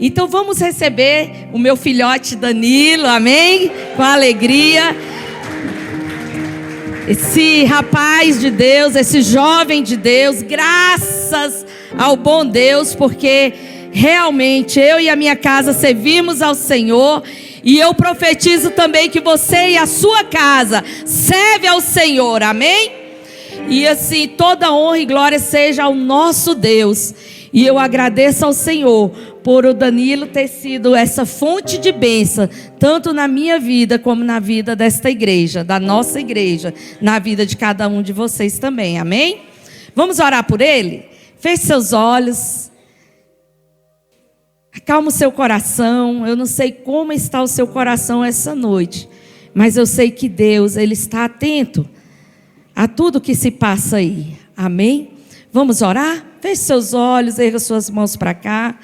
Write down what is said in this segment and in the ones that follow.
Então vamos receber o meu filhote Danilo, amém? Com alegria. Esse rapaz de Deus, esse jovem de Deus, graças ao bom Deus, porque realmente eu e a minha casa servimos ao Senhor. E eu profetizo também que você e a sua casa serve ao Senhor, amém? E assim, toda honra e glória seja ao nosso Deus. E eu agradeço ao Senhor por o Danilo ter sido essa fonte de bênção, tanto na minha vida como na vida desta igreja, da nossa igreja, na vida de cada um de vocês também, amém? Vamos orar por ele? Feche seus olhos. Acalma o seu coração. Eu não sei como está o seu coração essa noite, mas eu sei que Deus, Ele está atento a tudo que se passa aí, amém? Vamos orar? Feche seus olhos, erga suas mãos para cá.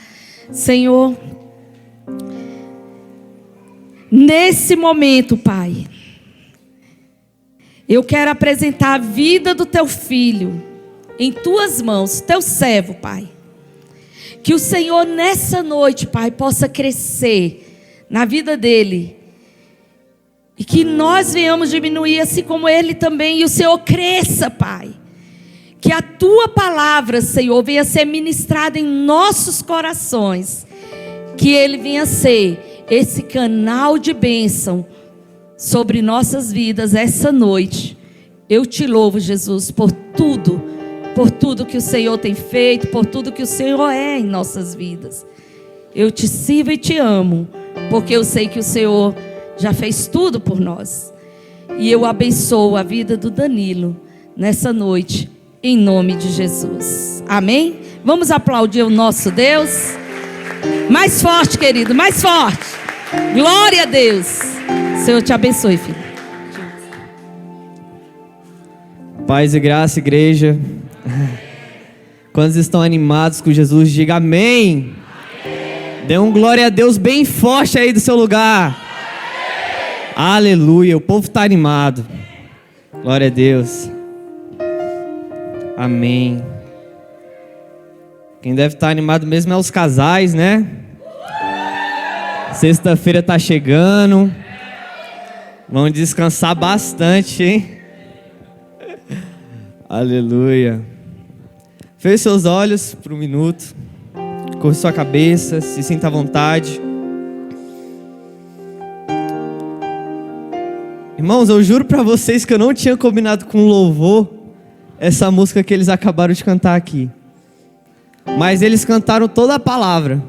Senhor, nesse momento, Pai, eu quero apresentar a vida do teu filho em tuas mãos, teu servo, Pai. Que o Senhor nessa noite, Pai, possa crescer na vida dele. E que nós venhamos diminuir assim como ele também. E o Senhor cresça, Pai. Que a tua palavra, Senhor, venha ser ministrada em nossos corações. Que ele venha ser esse canal de bênção sobre nossas vidas essa noite. Eu te louvo, Jesus, por tudo que o Senhor tem feito, por tudo que o Senhor é em nossas vidas. Eu te sirvo e te amo, porque eu sei que o Senhor já fez tudo por nós. E eu abençoo a vida do Danilo nessa noite, em nome de Jesus. Amém? Vamos aplaudir o nosso Deus. Mais forte, querido, mais forte. Glória a Deus. Senhor te abençoe, filho. Paz e graça, igreja. Quantos estão animados com Jesus, diga amém. Dê um glória a Deus bem forte aí do seu lugar. Aleluia, o povo está animado. Glória a Deus. Amém. Quem deve estar animado mesmo é os casais, né? Sexta-feira está chegando. Vão descansar bastante, hein? Aleluia. Feche seus olhos por um minuto. Curve sua cabeça, se sinta à vontade. Irmãos, eu juro para vocês que eu não tinha combinado com louvor essa música que eles acabaram de cantar aqui. Mas eles cantaram toda a palavra.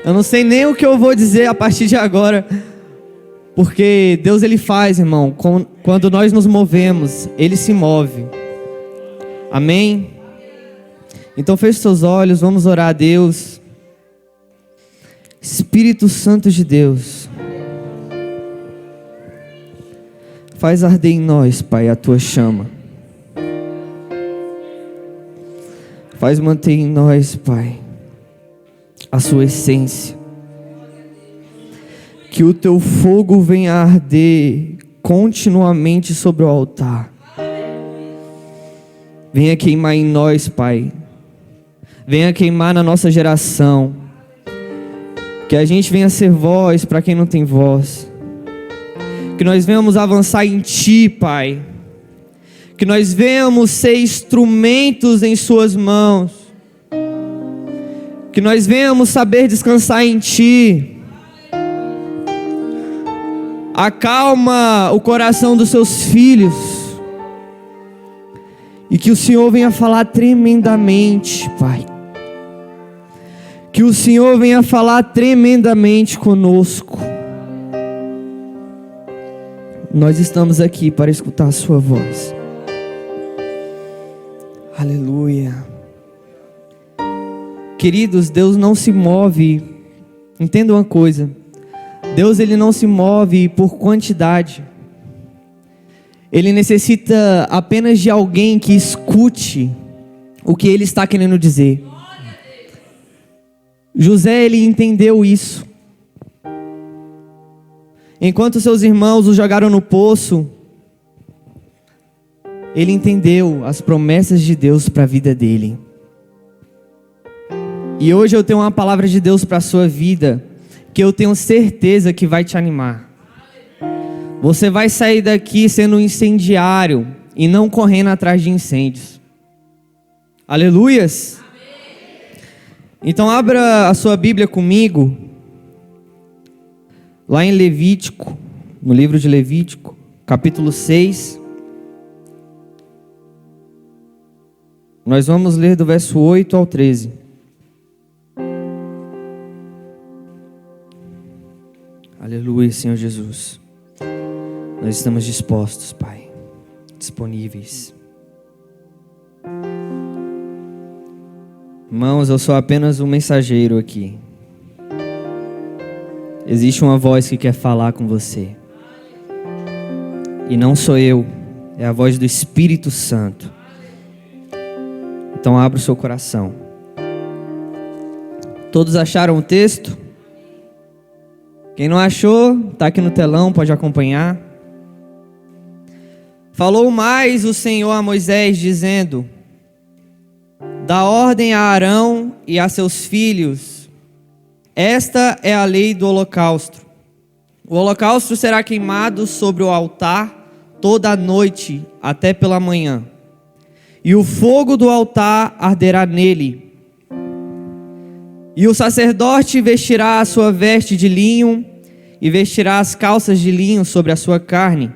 Eu não sei nem o que eu vou dizer a partir de agora, porque Deus ele faz, irmão. Quando nós nos movemos, Ele se move. Amém? Então feche seus olhos, vamos orar a Deus. Espírito Santo de Deus, faz arder em nós, Pai, a Tua chama. Faz manter em nós, Pai, a Sua essência. Que o Teu fogo venha a arder continuamente sobre o altar. Venha queimar em nós, Pai. Venha queimar na nossa geração. Que a gente venha ser voz para quem não tem voz. Que nós venhamos avançar em Ti, Pai. Que nós venhamos ser instrumentos em Suas mãos. Que nós venhamos saber descansar em Ti. Acalma o coração dos Seus filhos. E que o Senhor venha falar tremendamente, Pai. Que o Senhor venha falar tremendamente conosco. Nós estamos aqui para escutar a Sua voz. Aleluia. Queridos, Deus não se move. Entenda uma coisa. Deus ele não se move por quantidade. Ele necessita apenas de alguém que escute o que Ele está querendo dizer. José, ele entendeu isso. Enquanto seus irmãos o jogaram no poço, ele entendeu as promessas de Deus para a vida dele. E hoje eu tenho uma palavra de Deus para a sua vida, que eu tenho certeza que vai te animar. Você vai sair daqui sendo um incendiário e não correndo atrás de incêndios. Aleluias! Então abra a sua Bíblia comigo, lá em Levítico, no livro de Levítico, capítulo 6. Nós vamos ler do verso 8 ao 13. Aleluia, Senhor Jesus. Nós estamos dispostos, Pai, disponíveis. Irmãos, eu sou apenas um mensageiro aqui. Existe uma voz que quer falar com você. E não sou eu, é a voz do Espírito Santo. Então abra o seu coração. Todos acharam o texto? Quem não achou, está aqui no telão, pode acompanhar. Falou mais o Senhor a Moisés, dizendo: dá ordem a Arão e a seus filhos. Esta é a lei do holocausto. O holocausto será queimado sobre o altar toda a noite até pela manhã. E o fogo do altar arderá nele. E o sacerdote vestirá a sua veste de linho e vestirá as calças de linho sobre a sua carne.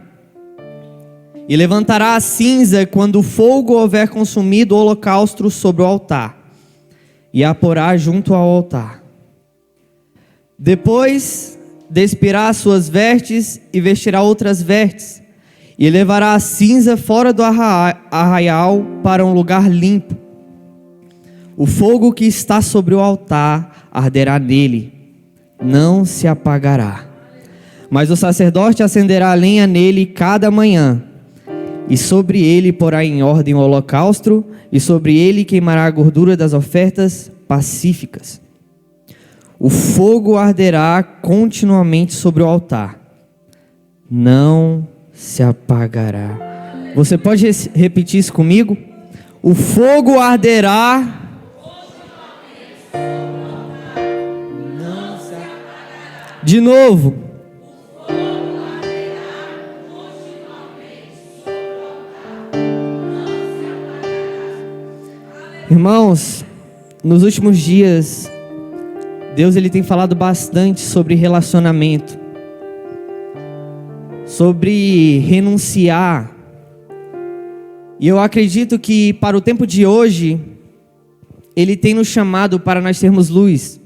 E levantará a cinza quando o fogo houver consumido o holocausto sobre o altar, e a porá junto ao altar. Depois despirá as suas vestes e vestirá outras vestes, e levará a cinza fora do arraial para um lugar limpo. O fogo que está sobre o altar arderá nele, não se apagará. Mas o sacerdote acenderá a lenha nele cada manhã, e sobre ele porá em ordem o holocausto, e sobre ele queimará a gordura das ofertas pacíficas. O fogo arderá continuamente sobre o altar, não se apagará. Você pode repetir isso comigo? O fogo arderá não se apagará. De novo. Irmãos, nos últimos dias, Deus ele tem falado bastante sobre relacionamento, sobre renunciar. E eu acredito que para o tempo de hoje, Ele tem nos chamado para nós sermos luz,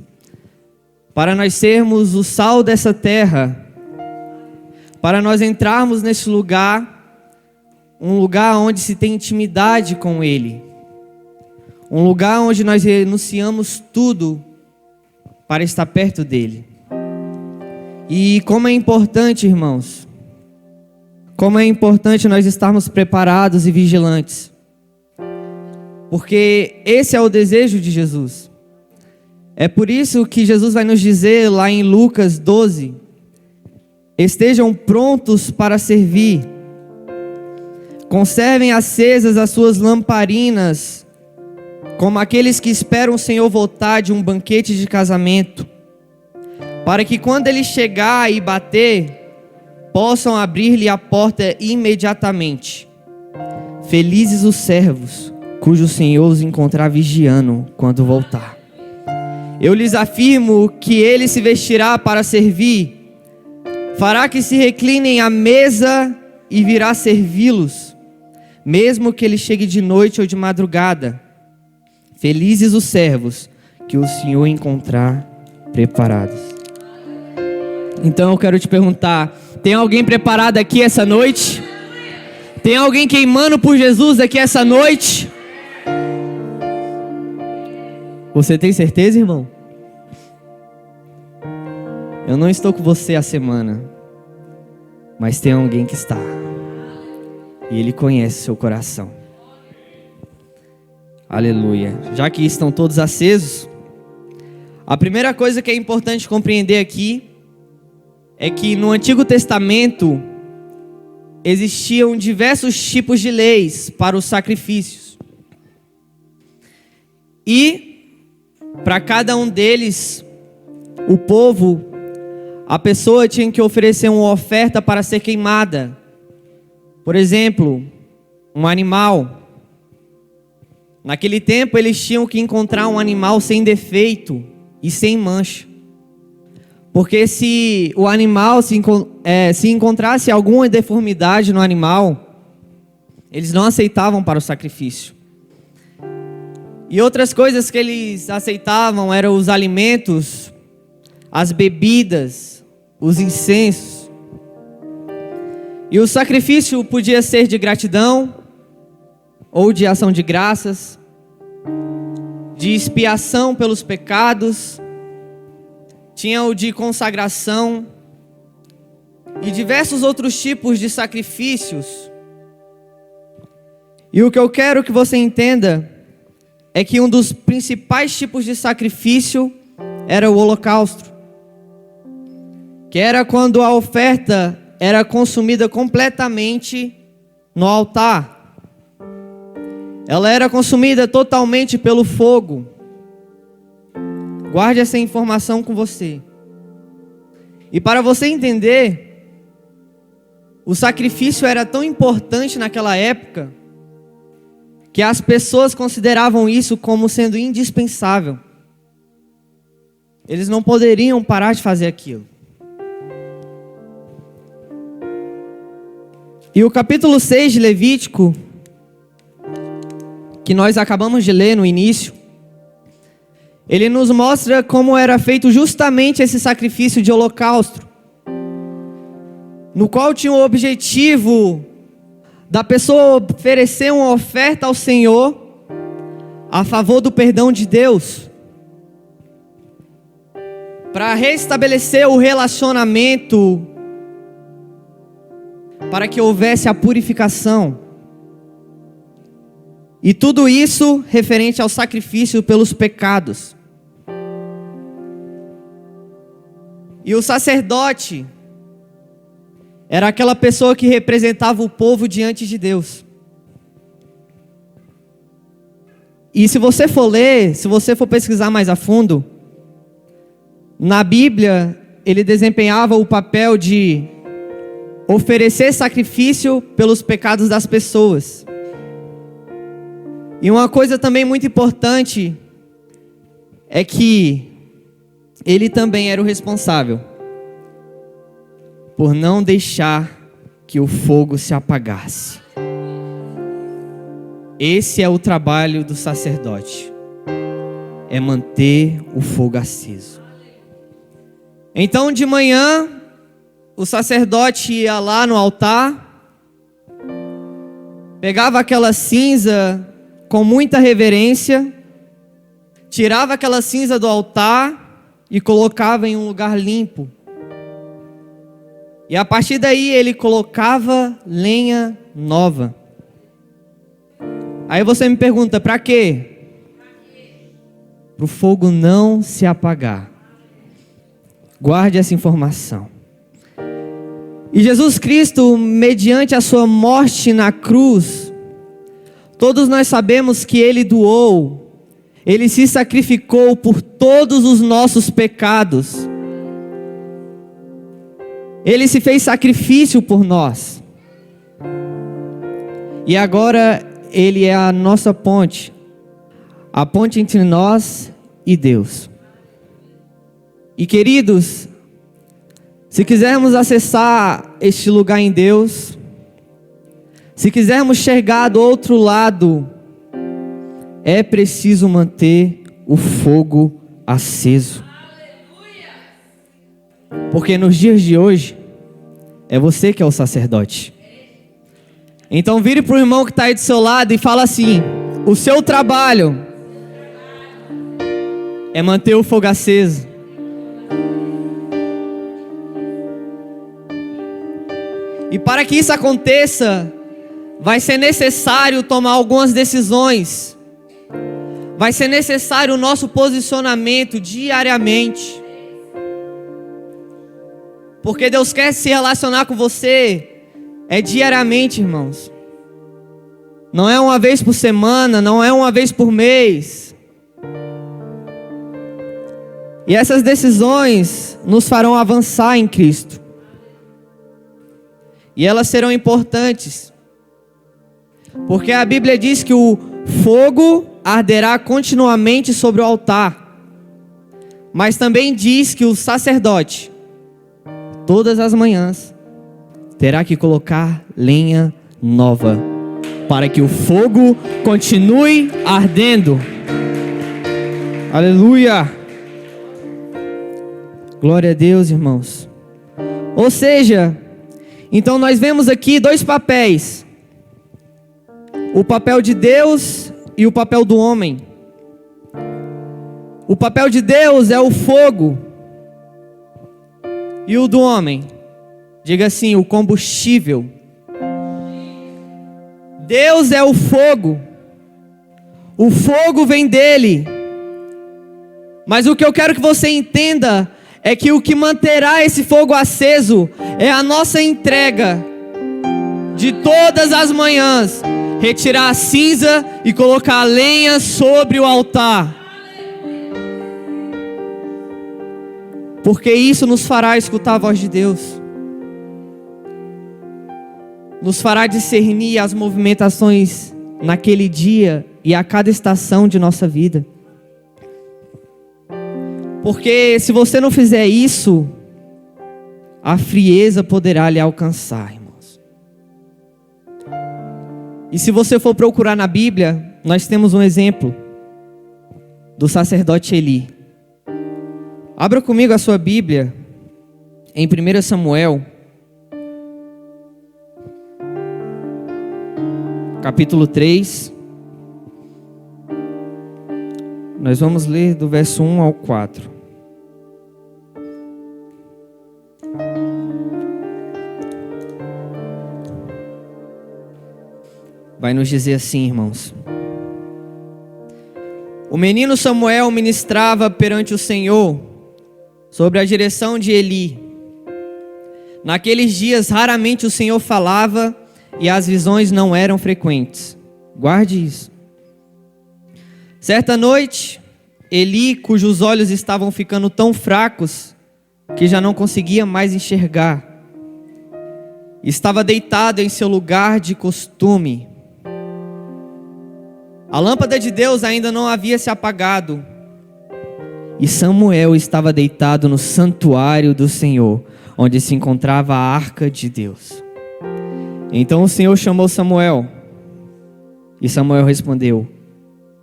para nós sermos o sal dessa terra, para nós entrarmos nesse lugar, um lugar onde se tem intimidade com Ele. Um lugar onde nós renunciamos tudo para estar perto dEle. E como é importante, irmãos, como é importante nós estarmos preparados e vigilantes. Porque esse é o desejo de Jesus. É por isso que Jesus vai nos dizer lá em Lucas 12: estejam prontos para servir. Conservem acesas as suas lamparinas, como aqueles que esperam o Senhor voltar de um banquete de casamento, para que quando Ele chegar e bater, possam abrir-lhe a porta imediatamente. Felizes os servos, cujo Senhor os encontrar vigiando quando voltar. Eu lhes afirmo que Ele se vestirá para servir, fará que se reclinem à mesa e virá servi-los, mesmo que Ele chegue de noite ou de madrugada. Felizes os servos que o Senhor encontrar preparados. Então eu quero te perguntar: tem alguém preparado aqui essa noite? Tem alguém queimando por Jesus aqui essa noite? Você tem certeza, irmão? Eu não estou com você a semana, mas tem alguém que está, e Ele conhece seu coração. Aleluia. Já que estão todos acesos, a primeira coisa que é importante compreender aqui é que no Antigo Testamento existiam diversos tipos de leis para os sacrifícios. E para cada um deles, o povo, a pessoa tinha que oferecer uma oferta para ser queimada. Por exemplo, um animal. Naquele tempo eles tinham que encontrar um animal sem defeito e sem mancha. Porque se o animal se encontrasse alguma deformidade no animal, eles não aceitavam para o sacrifício. E outras coisas que eles aceitavam eram os alimentos, as bebidas, os incensos. E o sacrifício podia ser de gratidão, ou de ação de graças, de expiação pelos pecados, tinha o de consagração e diversos outros tipos de sacrifícios. E o que eu quero que você entenda é que um dos principais tipos de sacrifício era o holocausto, que era quando a oferta era consumida completamente no altar. Ela era consumida totalmente pelo fogo. Guarde essa informação com você. E para você entender, o sacrifício era tão importante naquela época, que as pessoas consideravam isso como sendo indispensável. Eles não poderiam parar de fazer aquilo. E o capítulo 6 de Levítico, que nós acabamos de ler no início, ele nos mostra como era feito justamente esse sacrifício de holocausto, no qual tinha o objetivo da pessoa oferecer uma oferta ao Senhor a favor do perdão de Deus, para restabelecer o relacionamento, para que houvesse a purificação. E tudo isso referente ao sacrifício pelos pecados. E o sacerdote era aquela pessoa que representava o povo diante de Deus. E se você for ler, se você for pesquisar mais a fundo, na Bíblia ele desempenhava o papel de oferecer sacrifício pelos pecados das pessoas. E uma coisa também muito importante é que ele também era o responsável por não deixar que o fogo se apagasse. Esse é o trabalho do sacerdote, é manter o fogo aceso. Então de manhã, o sacerdote ia lá no altar, pegava aquela cinza com muita reverência, tirava aquela cinza do altar e colocava em um lugar limpo. E a partir daí ele colocava lenha nova. Aí você me pergunta, para quê? Para o fogo não se apagar. Guarde essa informação. E Jesus Cristo, mediante a sua morte na cruz, todos nós sabemos que Ele doou, Ele se sacrificou por todos os nossos pecados. Ele se fez sacrifício por nós. E agora Ele é a nossa ponte, a ponte entre nós e Deus. E queridos, se quisermos acessar este lugar em Deus, se quisermos chegar do outro lado, é preciso manter o fogo aceso. Porque nos dias de hoje, é você que é o sacerdote. Então vire para o irmão que está aí do seu lado e fala assim: o seu trabalho é manter o fogo aceso. E para que isso aconteça, vai ser necessário tomar algumas decisões. Vai ser necessário o nosso posicionamento diariamente. Porque Deus quer se relacionar com você diariamente, irmãos. Não é uma vez por semana, não é uma vez por mês. E essas decisões nos farão avançar em Cristo. E elas serão importantes, porque a Bíblia diz que o fogo arderá continuamente sobre o altar. Mas também diz que o sacerdote, todas as manhãs, terá que colocar lenha nova, para que o fogo continue ardendo. Aleluia! Glória a Deus, irmãos. Ou seja, então nós vemos aqui dois papéis: o papel de Deus e o papel do homem. O papel de Deus é o fogo, e o do homem, diga assim, o combustível. Deus é o fogo vem dele. Mas o que eu quero que você entenda é que o que manterá esse fogo aceso é a nossa entrega de todas as manhãs, retirar a cinza e colocar a lenha sobre o altar. Porque isso nos fará escutar a voz de Deus, nos fará discernir as movimentações naquele dia e a cada estação de nossa vida. Porque se você não fizer isso, a frieza poderá lhe alcançar, irmãos. E se você for procurar na Bíblia, nós temos um exemplo do sacerdote Eli. Abra comigo a sua Bíblia em 1 Samuel, capítulo 3. Nós vamos ler do verso 1 ao 4. Vai nos dizer assim, irmãos: o menino Samuel ministrava perante o Senhor sobre a direção de Eli. Naqueles dias raramente o Senhor falava e as visões não eram frequentes. Guarde isso. Certa noite, Eli, cujos olhos estavam ficando tão fracos que já não conseguia mais enxergar, estava deitado em seu lugar de costume. A lâmpada de Deus ainda não havia se apagado, e Samuel estava deitado no santuário do Senhor, onde se encontrava a arca de Deus. Então o Senhor chamou Samuel, e Samuel respondeu: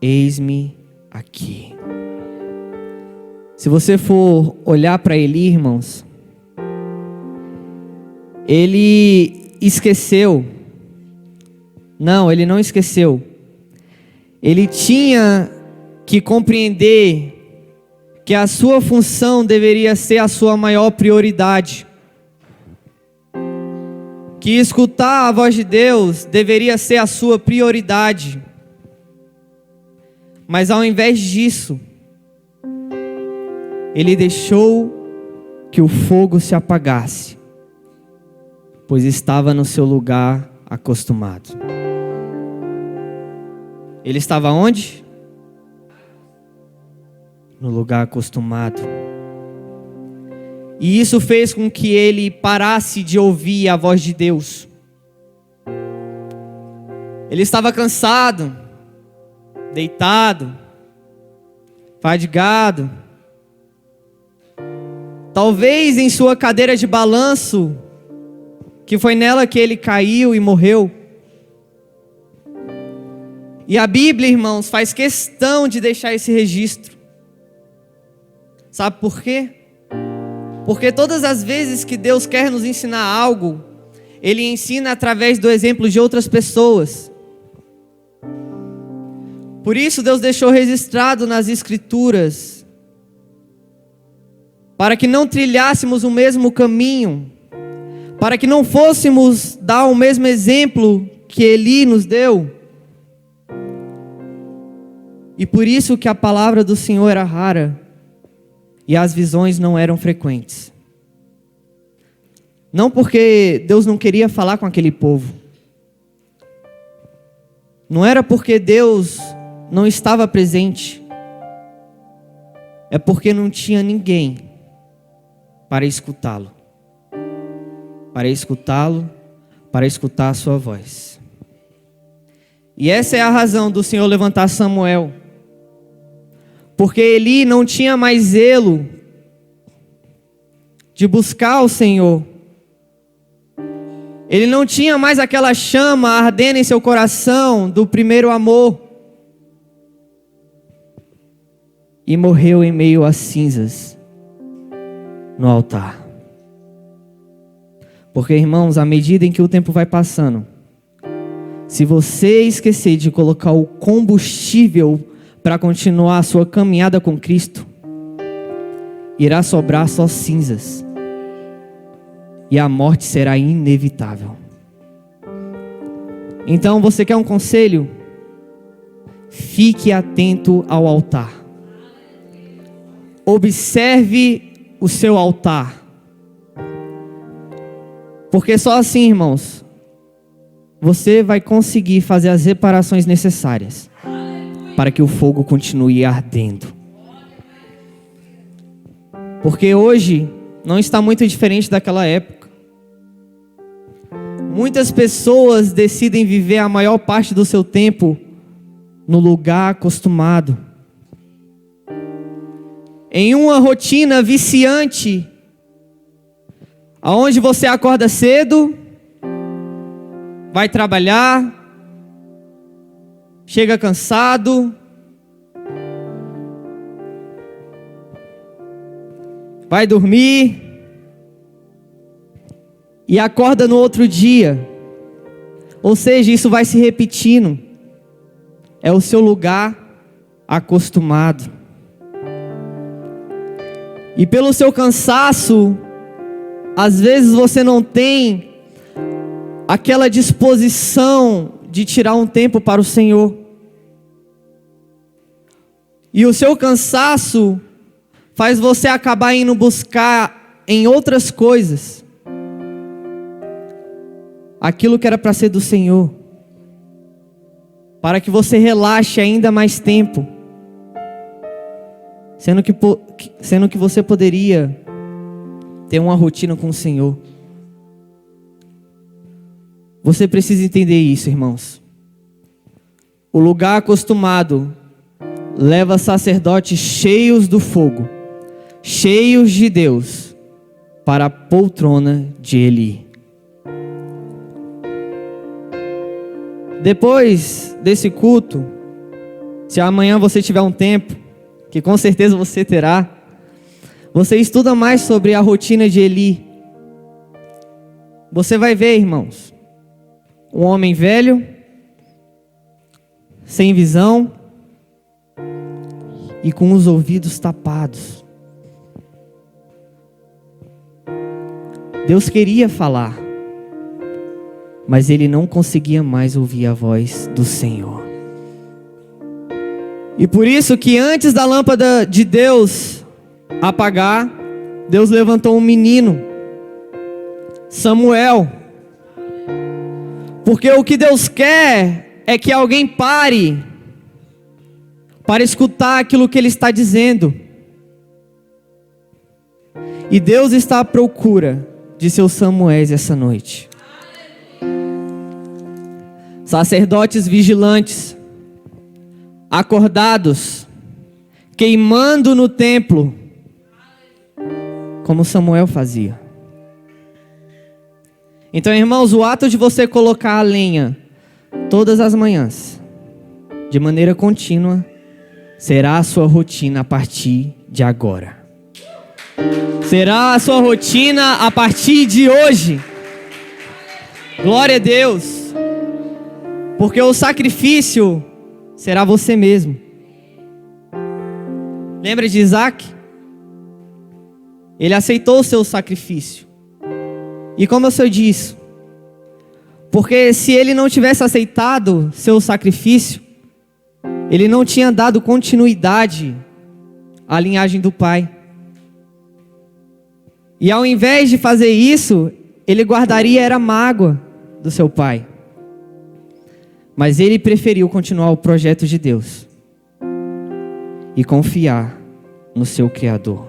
eis-me aqui. Se você for olhar para Eli, irmãos, ele esqueceu. Não, ele não esqueceu. Ele tinha que compreender que a sua função deveria ser a sua maior prioridade. Que escutar a voz de Deus deveria ser a sua prioridade. Mas ao invés disso, ele deixou que o fogo se apagasse, pois estava no seu lugar acostumado. Ele estava onde? No lugar acostumado. E isso fez com que ele parasse de ouvir a voz de Deus. Ele estava cansado, deitado, fadigado. Talvez em sua cadeira de balanço, que foi nela que ele caiu e morreu. E a Bíblia, irmãos, faz questão de deixar esse registro. Sabe por quê? Porque todas as vezes que Deus quer nos ensinar algo, Ele ensina através do exemplo de outras pessoas. Por isso Deus deixou registrado nas Escrituras, para que não trilhássemos o mesmo caminho, para que não fôssemos dar o mesmo exemplo que Eli nos deu. E por isso que a palavra do Senhor era rara e as visões não eram frequentes. Não porque Deus não queria falar com aquele povo. Não era porque Deus não estava presente. é porque não tinha ninguém para escutá-lo. Para escutá-lo, para escutar a sua voz. E essa é a razão do Senhor levantar Samuel. Porque Eli não tinha mais zelo de buscar o Senhor. Ele não tinha mais aquela chama ardendo em seu coração do primeiro amor. E morreu em meio às cinzas no altar. Porque, irmãos, à medida em que o tempo vai passando, se você esquecer de colocar o combustível para continuar a sua caminhada com Cristo, irá sobrar só cinzas. E a morte será inevitável. Então, você quer um conselho? Fique atento ao altar. Observe o seu altar. Porque só assim, irmãos, você vai conseguir fazer as reparações necessárias para que o fogo continue ardendo. Porque hoje não está muito diferente daquela época. Muitas pessoas decidem viver a maior parte do seu tempo no lugar acostumado, em uma rotina viciante, aonde você acorda cedo, vai trabalhar, chega cansado, vai dormir e acorda no outro dia. Ou seja, isso vai se repetindo. É o seu lugar acostumado. E pelo seu cansaço, às vezes você não tem aquela disposição de tirar um tempo para o Senhor. E o seu cansaço faz você acabar indo buscar em outras coisas aquilo que era para ser do Senhor, para que você relaxe ainda mais tempo, sendo que você poderia ter uma rotina com o Senhor. Você precisa entender isso, irmãos. O lugar acostumado leva sacerdotes cheios do fogo, cheios de Deus, para a poltrona de Eli. Depois desse culto, se amanhã você tiver um tempo, que com certeza você terá, você estuda mais sobre a rotina de Eli. Você vai ver, irmãos, um homem velho, sem visão e com os ouvidos tapados. Deus queria falar, mas ele não conseguia mais ouvir a voz do Senhor. E por isso que antes da lâmpada de Deus apagar, Deus levantou um menino, Samuel. Porque o que Deus quer é que alguém pare para escutar aquilo que Ele está dizendo. E Deus está à procura de seus Samuéis essa noite. Sacerdotes vigilantes, acordados, queimando no templo, como Samuel fazia. Então, irmãos, o ato de você colocar a lenha todas as manhãs, de maneira contínua, será a sua rotina a partir de agora. Será a sua rotina a partir de hoje. Glória a Deus. Porque o sacrifício será você mesmo. Lembra de Isaac? Ele aceitou o seu sacrifício. E como eu sei disso? Porque se ele não tivesse aceitado seu sacrifício, ele não tinha dado continuidade à linhagem do pai. E ao invés de fazer isso, ele guardaria era mágoa do seu pai. Mas ele preferiu continuar o projeto de Deus e confiar no seu Criador.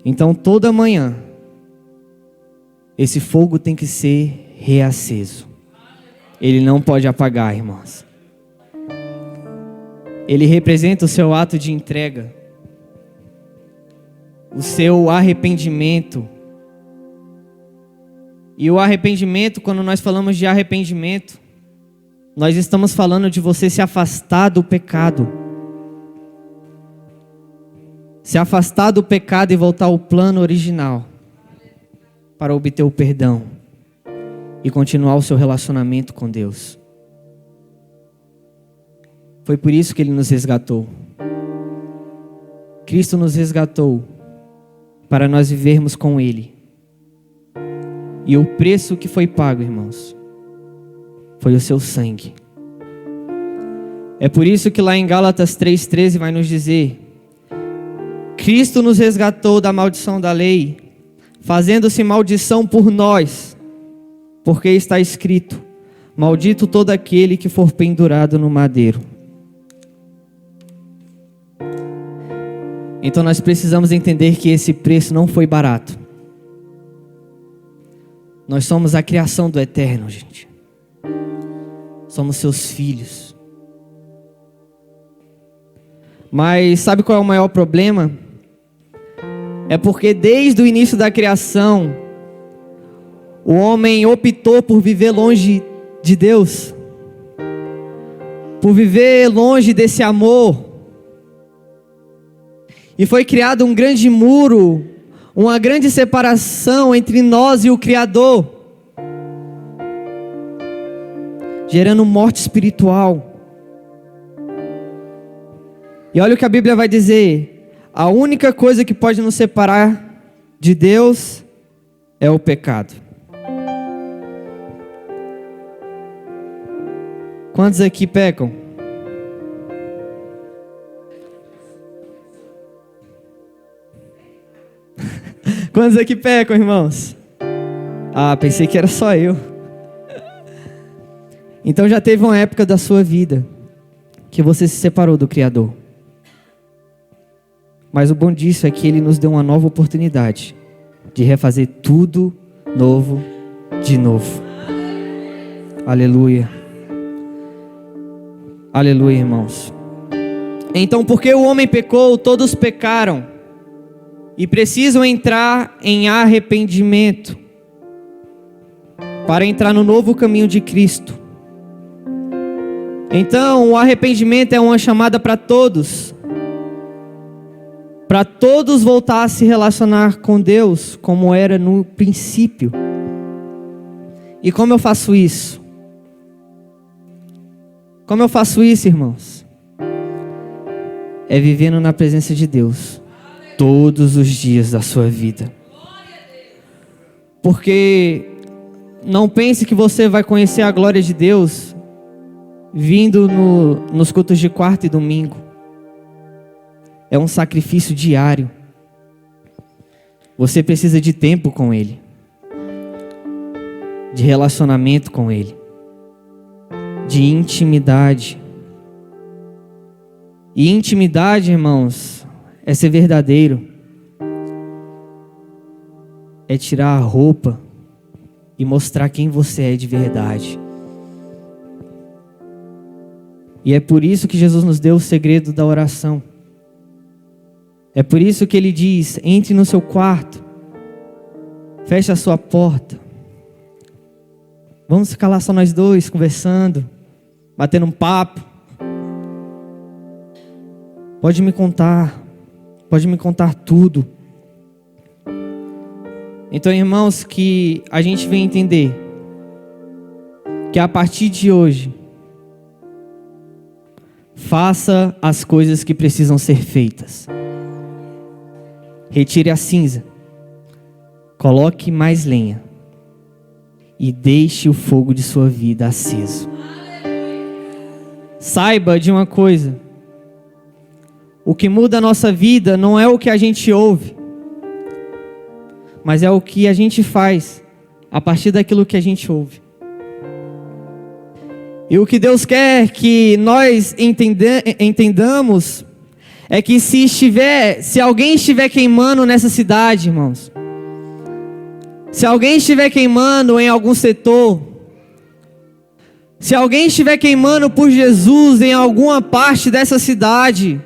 Então toda manhã, esse fogo tem que ser reaceso. Ele não pode apagar, irmãos. Ele representa o seu ato de entrega, o seu arrependimento. E o arrependimento, quando nós falamos de arrependimento, nós estamos falando de você se afastar do pecado. Se afastar do pecado e voltar ao plano original, para obter o perdão e continuar o seu relacionamento com Deus. Foi por isso que Ele nos resgatou. Cristo nos resgatou para nós vivermos com Ele. E o preço que foi pago, irmãos, foi o seu sangue. É por isso que lá em Gálatas 3,13 vai nos dizer: Cristo nos resgatou da maldição da lei, fazendo-se maldição por nós, porque está escrito: maldito todo aquele que for pendurado no madeiro. Então nós precisamos entender que esse preço não foi barato. Nós somos a criação do Eterno, gente. Somos seus filhos. Mas sabe qual é o maior problema? É porque desde o início da criação, o homem optou por viver longe de Deus, por viver longe desse amor. E foi criado um grande muro, uma grande separação entre nós e o Criador, gerando morte espiritual. E olha o que a Bíblia vai dizer: a única coisa que pode nos separar de Deus é o pecado. Quantos aqui pecam? Quantos aqui pecam, irmãos? Ah, pensei que era só eu. Então já teve uma época da sua vida que você se separou do Criador. Mas o bom disso é que Ele nos deu uma nova oportunidade de refazer tudo novo de novo. Aleluia. Aleluia, irmãos. Então, porque o homem pecou, todos pecaram e precisam entrar em arrependimento para entrar no novo caminho de Cristo. Então, o arrependimento é uma chamada para todos voltar a se relacionar com Deus como era no princípio. E como eu faço isso? Como eu faço isso, irmãos? É vivendo na presença de Deus todos os dias da sua vida. Porque não pense que você vai conhecer a glória de Deus vindo nos cultos de quarta e domingo. É um sacrifício diário. Você precisa de tempo com Ele, de relacionamento com Ele, de intimidade. E intimidade, irmãos, é ser verdadeiro, é tirar a roupa e mostrar quem você é de verdade. E é por isso que Jesus nos deu o segredo da oração. É por isso que Ele diz: entre no seu quarto, feche a sua porta, vamos ficar lá só nós dois conversando, batendo um papo. Pode me contar tudo. Então, irmãos, que a gente venha entender que a partir de hoje, faça as coisas que precisam ser feitas. Retire a cinza, coloque mais lenha e deixe o fogo de sua vida aceso. Saiba de uma coisa: o que muda a nossa vida não é o que a gente ouve, mas é o que a gente faz a partir daquilo que a gente ouve. E o que Deus quer que nós entendamos é que se alguém estiver queimando nessa cidade, irmãos, se alguém estiver queimando em algum setor, se alguém estiver queimando por Jesus em alguma parte dessa cidade,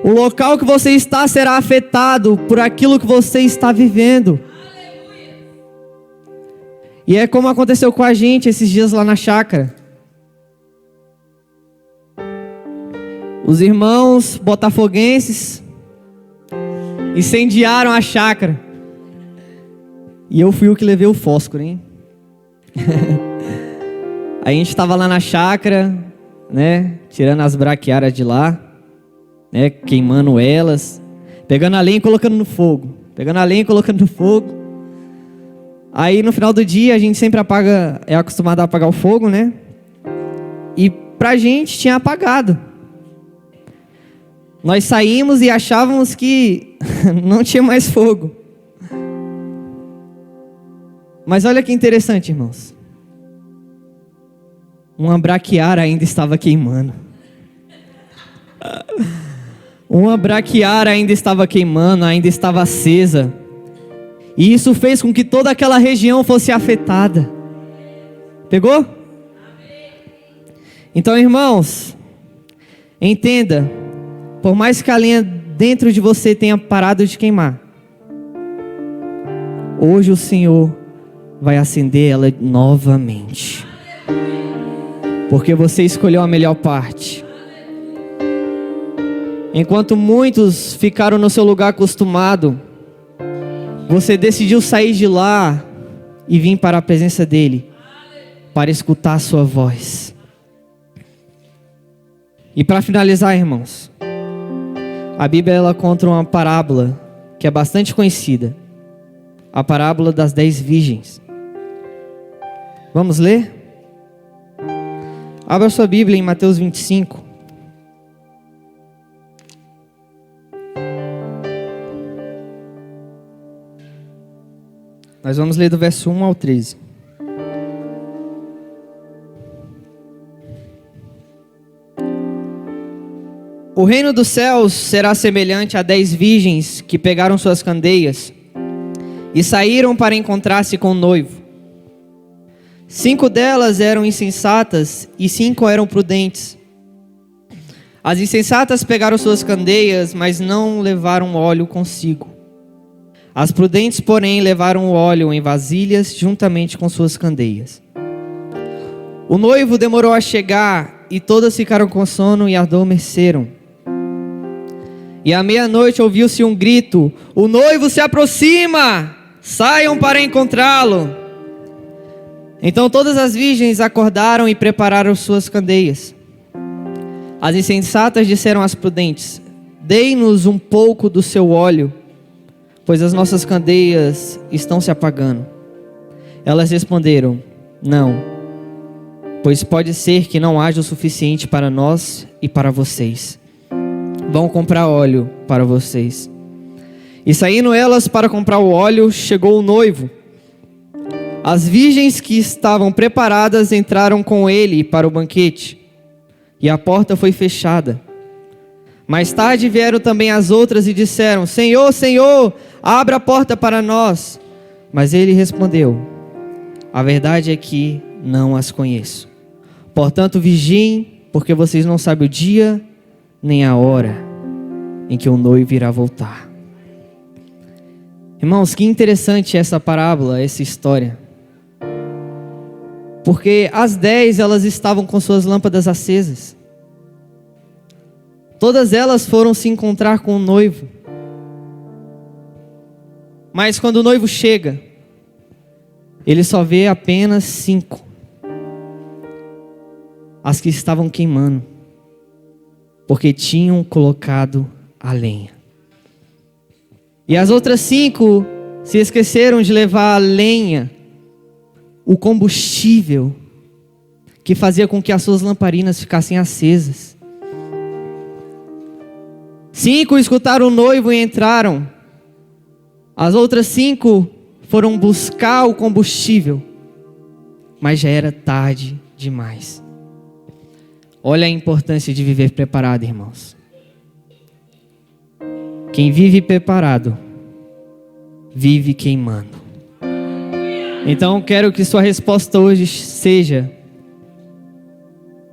o local que você está será afetado por aquilo que você está vivendo. E é como aconteceu com a gente esses dias lá na chácara. Os irmãos botafoguenses incendiaram a chácara. E eu fui o que levei o fósforo, hein? A gente estava lá na chácara, né? Tirando as braquiárias de lá, né? Queimando elas, pegando a lenha e colocando no fogo. Pegando a lenha e colocando no fogo. Aí no final do dia a gente sempre apaga, é acostumado a apagar o fogo, né? E pra gente tinha apagado. Nós saímos e achávamos que não tinha mais fogo. Mas olha que interessante, irmãos. Uma braquiária ainda estava queimando. Uma braquiária ainda estava queimando, ainda estava acesa. E isso fez com que toda aquela região fosse afetada. Pegou? Então, irmãos, entenda, por mais que a lenha dentro de você tenha parado de queimar, hoje o Senhor vai acender ela novamente. Porque você escolheu a melhor parte. Enquanto muitos ficaram no seu lugar acostumado, você decidiu sair de lá e vir para a presença dEle, para escutar a sua voz. E para finalizar, irmãos, a Bíblia ela conta uma parábola que é bastante conhecida. A parábola das 10 virgens. Vamos ler? Abra sua Bíblia em Mateus 25. Nós vamos ler do verso 1 ao 13. O reino dos céus será semelhante a 10 virgens que pegaram suas candeias e saíram para encontrar-se com o noivo. 5 delas eram insensatas e 5 eram prudentes. As insensatas pegaram suas candeias, mas não levaram óleo consigo. As prudentes, porém, levaram o óleo em vasilhas juntamente com suas candeias. O noivo demorou a chegar e todas ficaram com sono e adormeceram. E à meia-noite ouviu-se um grito: o noivo se aproxima! Saiam para encontrá-lo! Então todas as virgens acordaram e prepararam suas candeias. As insensatas disseram às prudentes: dei-nos um pouco do seu óleo, pois as nossas candeias estão se apagando. Elas responderam: não, pois pode ser que não haja o suficiente para nós e para vocês. Vão comprar óleo para vocês. E saindo elas para comprar o óleo, chegou o noivo. As virgens que estavam preparadas entraram com ele para o banquete, e a porta foi fechada. Mais tarde vieram também as outras e disseram: Senhor, Senhor, abra a porta para nós. Mas ele respondeu: a verdade é que não as conheço. Portanto, vigiem, porque vocês não sabem o dia nem a hora em que o noivo irá voltar. Irmãos, que interessante essa parábola, essa história. Porque as 10 elas estavam com suas lâmpadas acesas. Todas elas foram se encontrar com o noivo. Mas quando o noivo chega, ele só vê apenas 5. As que estavam queimando, porque tinham colocado a lenha. E as outras 5 se esqueceram de levar a lenha, o combustível que fazia com que as suas lamparinas ficassem acesas. 5 escutaram o noivo e entraram. As outras 5 foram buscar o combustível, mas já era tarde demais. Olha a importância de viver preparado, irmãos. Quem vive preparado, vive queimando. Então quero que sua resposta hoje seja: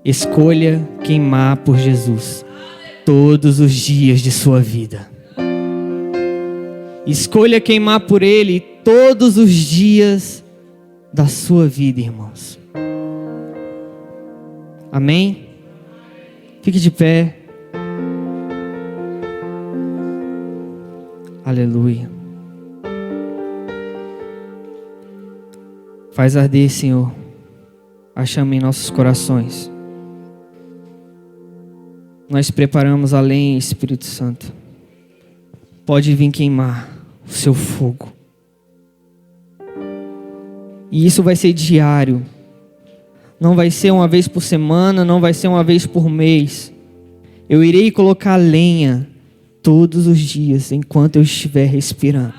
escolha queimar por Jesus todos os dias de sua vida. Escolha queimar por Ele todos os dias da sua vida, irmãos. Amém? Fique de pé. Aleluia. Faz arder, Senhor, a chama em nossos corações. Nós preparamos além, Espírito Santo. Pode vir queimar o seu fogo. E isso vai ser diário. Não vai ser uma vez por semana, não vai ser uma vez por mês. Eu irei colocar lenha todos os dias enquanto eu estiver respirando.